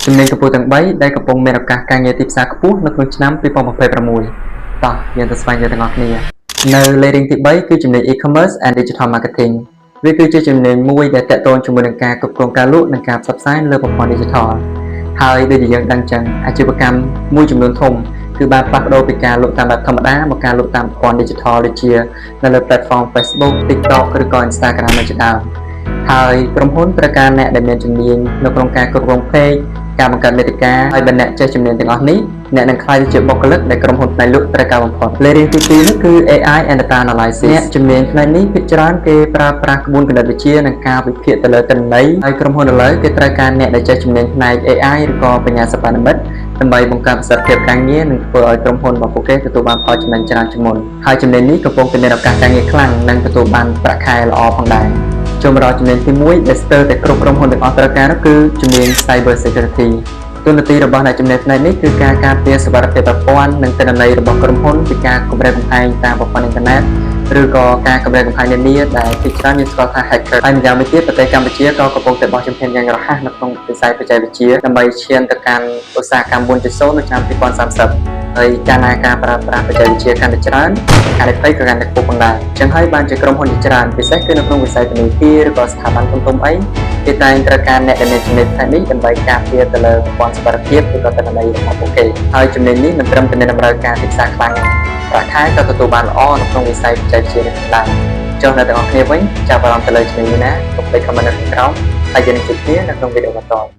ជំនាញកម្ពុជាទាំង3ដែលកំពុងមានឱកាសការងារទីផ្សារខ្ពស់នៅក្នុងឆ្នាំ2026តោះយើងទៅស្វែងយល់ទាំងអស់គ្នានៅ leading ទី3គឺជំនាញ e-commerce and digital marketing វាគឺជាជំនាញមួយដែលទាក់ទងជាមួយនឹងការគ្រប់គ្រងការលក់និងការផ្សព្វផ្សាយលើប្រព័ន្ធ digital ហើយដូចជាយើងដឹងចឹងអាជីវកម្មមួយចំនួនធំគឺបានផ្លាស់ប្ដូរពីការលក់តាមបែបធម្មតាមកការលក់តាមប្រព័ន្ធ digital ដូចជានៅលើ platform Facebook, TikTok ឬក៏ Instagram ជាដើមហើយក្រុមហ៊ុនត្រូវការអ្នកដែលមានជំនាញនៅក្នុងការគ្រប់គ្រង page ការបង្កើតមាតិកាហើយបើអ្នកចេះជំនាញទាំងអស់នេះអ្នកនឹងក្លាយជាបុគ្គលិកដែលក្រុមហ៊ុនផ្នែកលក់ត្រូវការបំផុត Leading ទី2នេះគឺ AI and Data Analysis អ្នកជំនាញផ្នែកនេះភាគច្រើនគេប្រើប្រាស់ក្បួនគណិតវិទ្យានិងការវិភាគទៅលើទិន្នន័យហើយក្រុមហ៊ុនឥឡូវគេត្រូវការអ្នកដែលចេះជំនាញផ្នែក AI ឬក៏បញ្ញាសិប្បនិម្មិតដើម្បីបង្កើនប្រសិទ្ធភាពការងារនិងធ្វើឲ្យក្រុមហ៊ុនរបស់ពួកគេទទួលបានផលចំណេញច្រើនជាងមុនហើយជំនាញនេះកំពុងតែមានឱកាសការងារខ្លាំងនិងទទួលបានប្រាក់ខែល្អផងដែរចូលមកដល់ជំនាញទី1ដែលស្ទើរតែគ្រប់ក្រុមហ៊ុនទាំងអស់ត្រូវការនោះគឺជំនាញ Cyber Security តួនាទីរបស់អ្នកជំនាញផ្នែកនេះគឺការការពារសុវត្ថិភាពប្រព័ន្ធនិងទិន្នន័យរបស់ក្រុមហ៊ុនពីការគំរាមកំហែងតាមប្រព័ន្ធអ៊ីនធឺណិតឬក៏ការគំរាមកំហែងនានាដែលភាគច្រើនយើងស្គាល់ថា hacker ហើយម្យ៉ាងវិញទៀតប្រទេសកម្ពុជាក៏កំពុងតែបោះជំហានយ៉ាងរហ័សនៅក្នុងវិស័យបច្ចេកវិទ្យាដើម្បីឈានទៅកាន់ឧស្សាហកម្ម 4.0 នៅឆ្នាំ2030ហើយកាលណាការប្រើប្រាស់បច្ចេកវិទ្យាកាន់តែច្រើនហានិភ័យក៏កាន់តែខ្ពស់ផងដែរអញ្ចឹងហើយបានជាក្រុមហ៊ុនជាច្រើនពិសេសគឺនៅក្នុងវិស័យធនាគារឬក៏ស្ថាប័នធំៗអីគេតែងត្រូវការអ្នកដែលមានជំនាញផ្នែកនេះដើម្បីការពារទៅលើប្រព័ន្ធសុវត្ថិភាពឬក៏ទិន្នន័យរបស់ពួកគេហើយជំនាញនេះមិនត្រឹមតែមានតម្រូវការទីផ្សារខ្លាំងប្រាក់ខែក៏ទទួលបានល្អនៅក្នុងវិស័យបច្ចេកវិទ្យានេះដែរចុះអ្នកទាំងអស់គ្នាវិញចាប់អារម្មណ៍ទៅលើជំនាញនេះណាកុំភ្លេច comment នៅខាងក្រោមហើយយើងនឹងជួបគ្នានៅក្នុងវីដេអូបន្ត